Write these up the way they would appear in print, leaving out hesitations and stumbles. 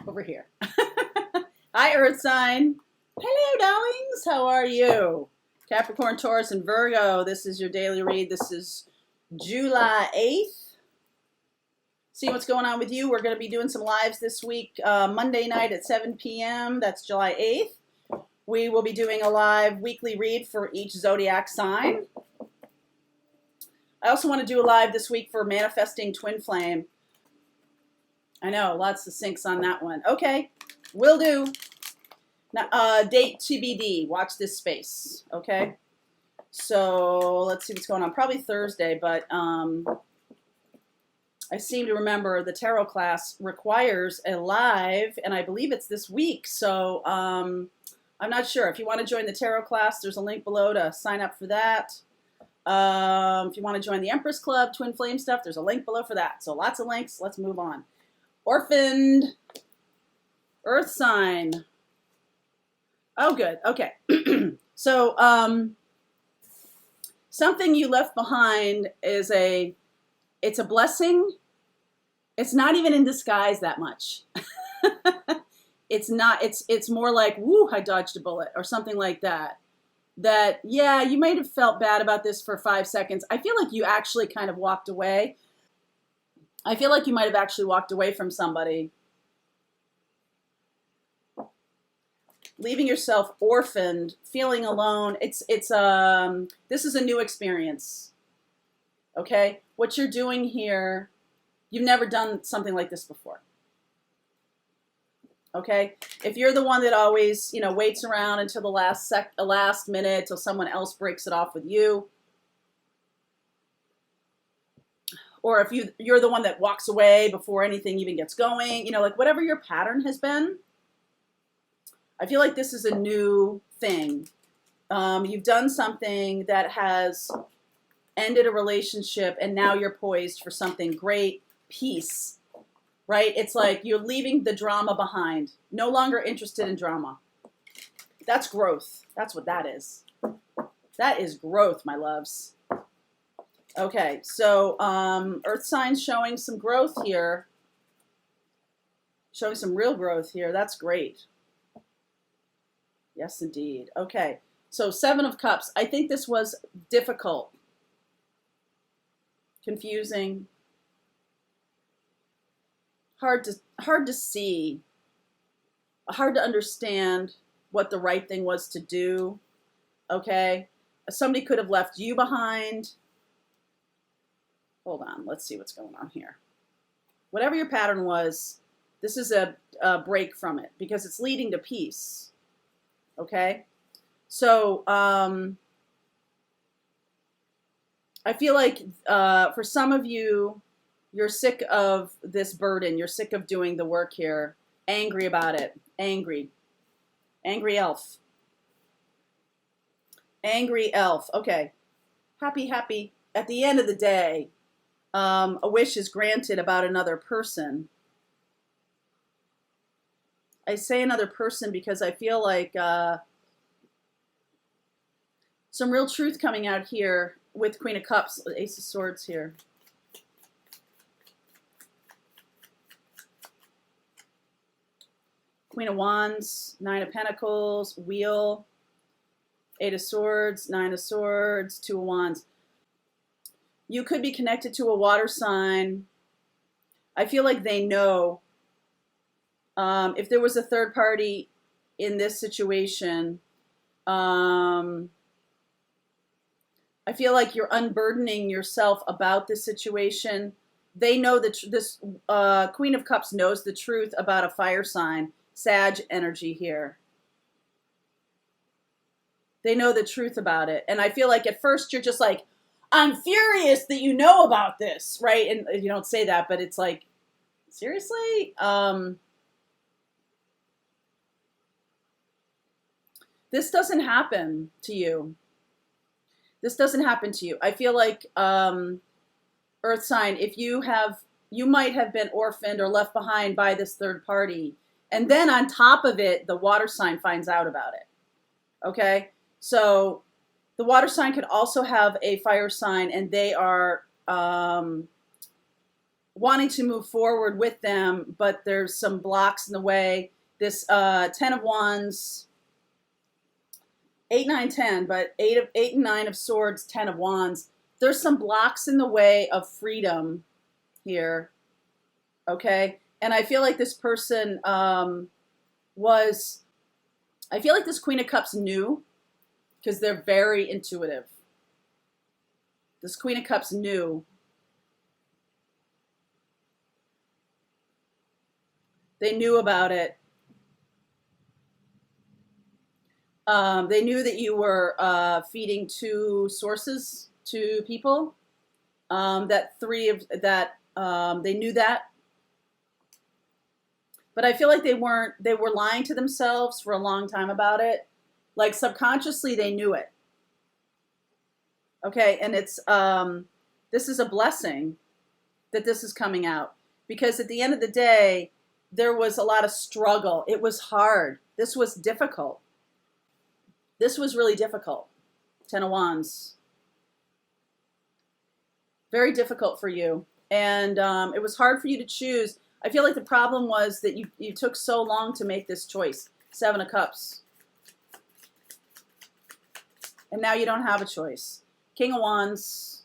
Over here. Hi, Earth sign. Hello, darlings. How are you? Capricorn, Taurus, and Virgo. This is your daily read. This is July 8th. See what's going on with you. We're going to be doing some lives this week, Monday night at 7 p.m. That's July 8th. We will be doing a live weekly read for each zodiac sign. I also want to do a live this week for manifesting twin flame. I know, lots of syncs on that one. Okay, will do. Now, date TBD. Watch this space. Okay. So let's see what's going on. Probably Thursday, but I seem to remember the tarot class requires a live, and I believe it's this week. So I'm not sure. If you want to join the tarot class, there's a link below to sign up for that. If you want to join the Empress Club, Twin Flame stuff, there's a link below for that. So lots of links. Let's move on. Orphaned. Earth sign. Oh, good. Okay. So something you left behind is it's a blessing. It's not even in disguise that much. It's not, it's more like, woo, I dodged a bullet or something like that. That, yeah, you might have felt bad about this for 5 seconds. I feel like you actually kind of walked away. I feel like you might have actually walked away from somebody. Leaving yourself orphaned, feeling alone. This is a new experience. Okay? What you're doing here, you've never done something like this before. Okay? If you're the one that always, waits around until the last minute till someone else breaks it off with you, or if you're the one that walks away before anything even gets going, like whatever your pattern has been, I feel like this is a new thing. You've done something that has ended a relationship, and now you're poised for something great, peace, right? It's like you're leaving the drama behind. No longer interested in drama. That's growth. That's what that is. That is growth, my loves. Okay, so Earth signs showing some growth here. Showing some real growth here. That's great. Yes, indeed. Okay, so 7 of Cups. I think this was difficult, confusing, hard to see, hard to understand what the right thing was to do. Okay, somebody could have left you behind. Hold on, let's see what's going on here. Whatever your pattern was, this is a break from it because it's leading to peace. Okay? So, I feel like for some of you, you're sick of this burden. You're sick of doing the work here. Angry about it. Angry. Angry elf. Angry elf. Okay. Happy. At the end of the day, a wish is granted about another person. I say another person because I feel like some real truth coming out here with Queen of Cups, Ace of Swords here. Queen of Wands, 9 of Pentacles, Wheel, 8 of Swords, 9 of Swords, 2 of Wands. You could be connected to a water sign. I feel like they know. If there was a third party in this situation, I feel like you're unburdening yourself about this situation. They know that this Queen of Cups knows the truth about a fire sign, Sag energy here. They know the truth about it. And I feel like at first you're just like, I'm furious that you know about this, right? And you don't say that, but it's like, seriously? This doesn't happen to you. This doesn't happen to you. I feel like Earth sign, if you might have been orphaned or left behind by this third party. And then on top of it, the water sign finds out about it. Okay? So the water sign could also have a fire sign, and they are wanting to move forward with them, but there's some blocks in the way. This 10 of Wands, 8, 9, 10, but 8 and 9 of Swords, 10 of Wands. There's some blocks in the way of freedom here, okay? And I feel like this person I feel like this Queen of Cups knew, because they're very intuitive. This Queen of Cups knew. They knew about it. They knew that you were feeding two sources to people. They knew that. But I feel like they were lying to themselves for a long time about it. Like subconsciously they knew it. Okay, and it's this is a blessing that this is coming out, because at the end of the day, there was a lot of struggle. It was hard. This was difficult. This was really difficult. 10 of Wands. Very difficult for you. And it was hard for you to choose. I feel like the problem was that you took so long to make this choice. 7 of Cups. And now you don't have a choice. King of Wands,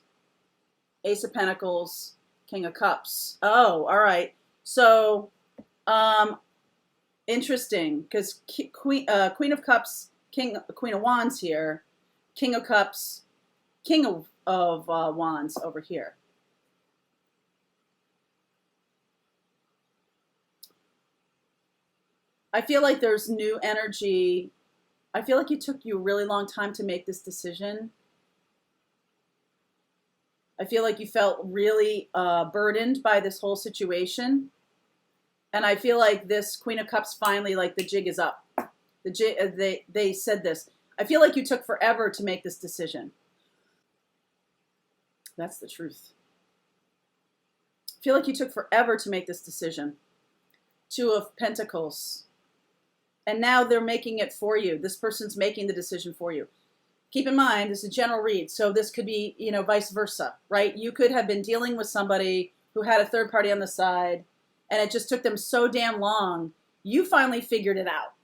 Ace of Pentacles, King of Cups. Oh, all right. So, interesting, because Queen of Cups, Queen of Wands here, King of Cups, King of Wands over here. I feel like there's new energy. I feel like it took you a really long time to make this decision. I feel like you felt really burdened by this whole situation. And I feel like this Queen of Cups finally, like the jig is up. They said this. I feel like you took forever to make this decision. That's the truth. I feel like you took forever to make this decision. 2 of Pentacles. And now they're making it for you. This person's making the decision for you. Keep in mind, this is a general read, so this could be, vice versa, right? You could have been dealing with somebody who had a third party on the side, and it just took them so damn long. You finally figured it out.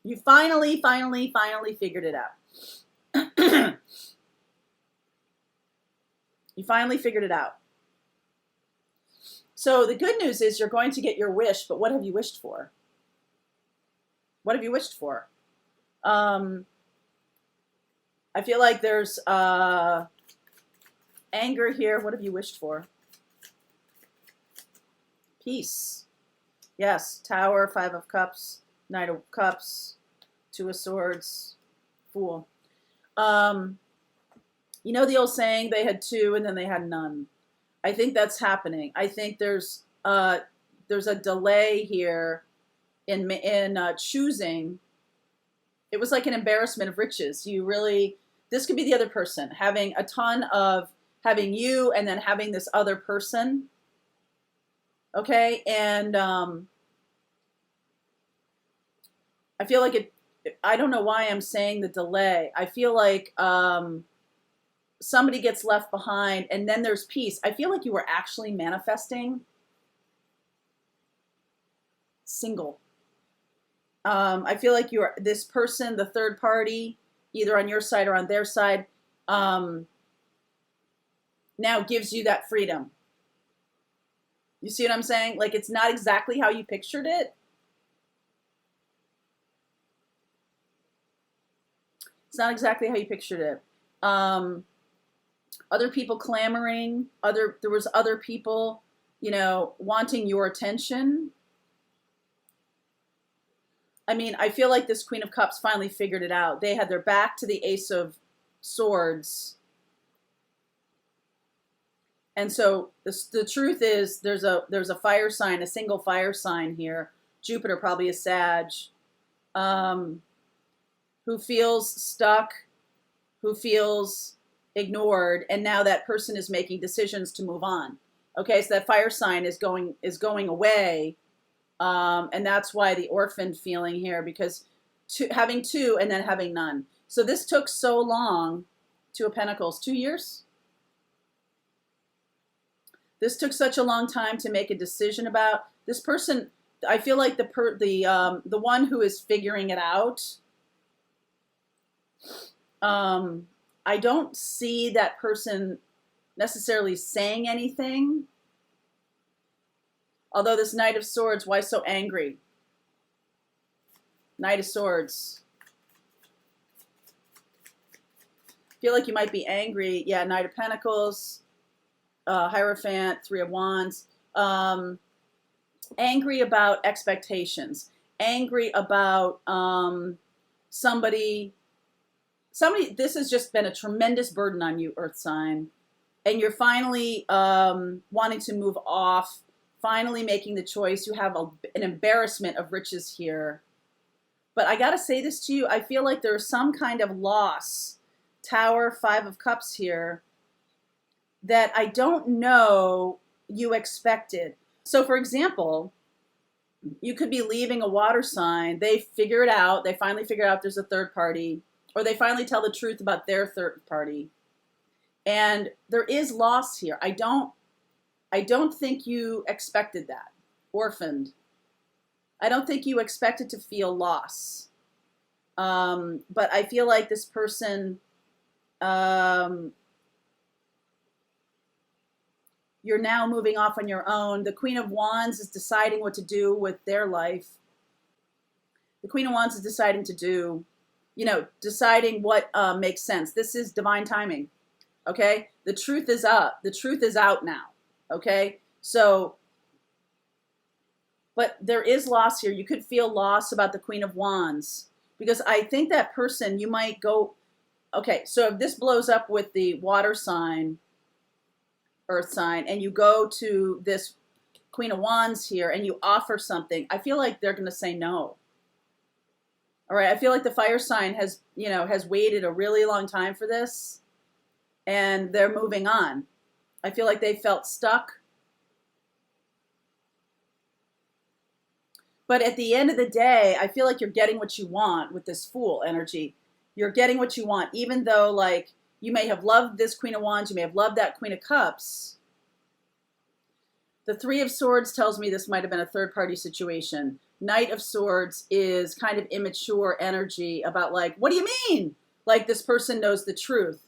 You finally figured it out. You finally figured it out. So the good news is you're going to get your wish, but what have you wished for? What have you wished for? I feel like there's anger here. What have you wished for? Peace. Yes. Tower, 5 of Cups, Knight of Cups, 2 of Swords, Fool. You know the old saying, they had 2 and then they had none. I think that's happening. I think there's a delay here in choosing. It was like an embarrassment of riches. This could be the other person having a ton of having you and then having this other person. Okay. And, I feel like I don't know why I'm saying the delay. I feel like, somebody gets left behind and then there's peace. I feel like you were actually manifesting single. I feel like this person, the third party, either on your side or on their side, now gives you that freedom. You see what I'm saying? Like, it's not exactly how you pictured it. It's not exactly how you pictured it. Other people clamoring, there was other people, wanting your attention. I mean, I feel like this Queen of Cups finally figured it out. They had their back to the Ace of Swords. And so the truth is there's a fire sign, a single fire sign here. Jupiter, probably a Sag, who feels stuck, who feels ignored, and now that person is making decisions to move on. Okay, so that fire sign is going away, and that's why the orphaned feeling here, because having 2 and then having none. So this took so long. 2 of Pentacles, 2 years. This took such a long time to make a decision about. This person, I feel like the one who is figuring it out, I don't see that person necessarily saying anything. Although this Knight of Swords, why so angry? Knight of Swords. Feel like you might be angry. Yeah, Knight of Pentacles, Hierophant, Three of Wands. Angry about expectations. Angry about somebody, this has just been a tremendous burden on you, Earth sign. And you're finally wanting to move off, finally making the choice. You have an embarrassment of riches here. But I got to say this to you. I feel like there's some kind of loss. Tower, Five of Cups here, that I don't know you expected. So for example, you could be leaving a water sign. They figure it out. They finally figure out there's a third party, or they finally tell the truth about their third party. And there is loss here. I don't think you expected that. Orphaned. I don't think you expected to feel loss. But I feel like this person, you're now moving off on your own. The Queen of Wands is deciding what to do with their life. The Queen of Wands is deciding to do, deciding what makes sense. This is divine timing. Okay? The truth is up. The truth is out now. Okay? So, but there is loss here. You could feel loss about the Queen of Wands. Because I think that person, you might go, okay, so if this blows up with the water sign, Earth sign, and you go to this Queen of Wands here and you offer something, I feel like they're going to say no. All right, I feel like the fire sign has waited a really long time for this, and they're moving on. I feel like they felt stuck. But at the end of the day, I feel like you're getting what you want with this Fool energy. You're getting what you want, even though, like, you may have loved this Queen of Wands, you may have loved that Queen of Cups. The Three of Swords tells me this might have been a third-party situation. Knight of Swords is kind of immature energy about, like, what do you mean? Like, this person knows the truth.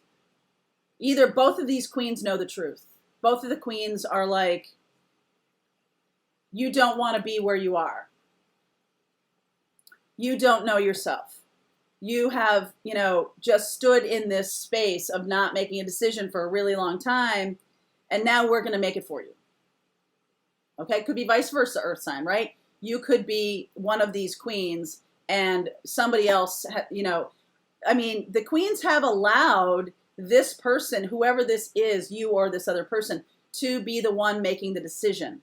Either both of these queens know the truth. Both of the queens are like, you don't want to be where you are. You don't know yourself. You have, just stood in this space of not making a decision for a really long time, and now we're going to make it for you. Okay? Could be vice versa, Earth sign, right? You could be one of these queens, and somebody else, the queens have allowed this person, whoever this is, you or this other person, to be the one making the decision.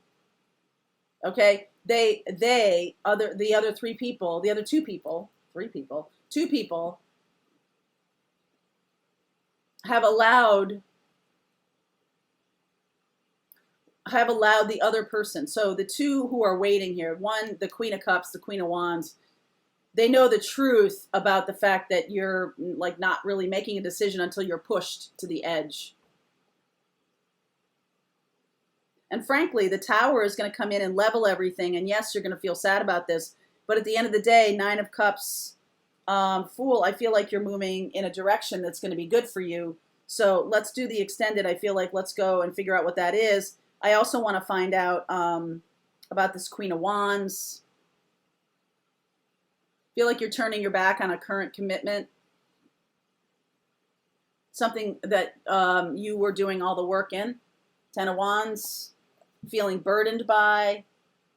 Okay? The other two people have allowed the other person. So the two who are waiting here, one, the Queen of Cups, the Queen of Wands, they know the truth about the fact that you're like not really making a decision until you're pushed to the edge. And frankly, the Tower is going to come in and level everything. And yes, you're going to feel sad about this. But at the end of the day, Nine of Cups, Fool, I feel like you're moving in a direction that's going to be good for you. So let's do the extended. I feel like let's go and figure out what that is. I also want to find out about this Queen of Wands. Feel like you're turning your back on a current commitment. Something that you were doing all the work in. Ten of Wands. Feeling burdened by.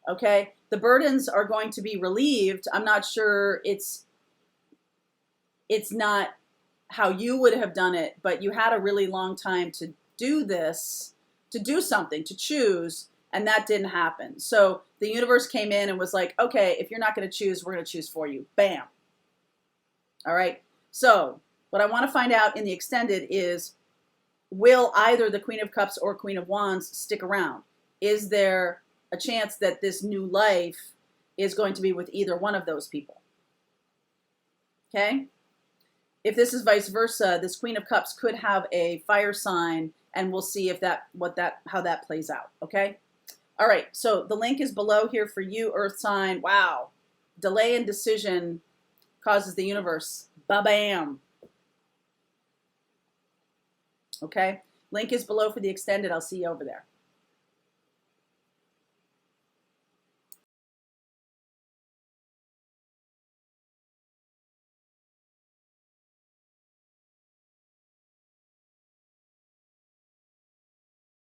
Okay. The burdens are going to be relieved. I'm not sure it's not how you would have done it, but you had a really long time to do this, to do something, to choose, and that didn't happen. So the universe came in and was like, okay, if you're not going to choose, we're going to choose for you. Bam. All right. So what I want to find out in the extended is, will either the Queen of Cups or Queen of Wands stick around? Is there a chance that this new life is going to be with either one of those people? Okay? If this is vice versa, this Queen of Cups could have a fire sign and we'll see if how that plays out. Okay. All right. So the link is below here for you, Earth sign. Wow. Delay in decision causes the universe. Ba-bam. Okay. Link is below for the extended. I'll see you over there.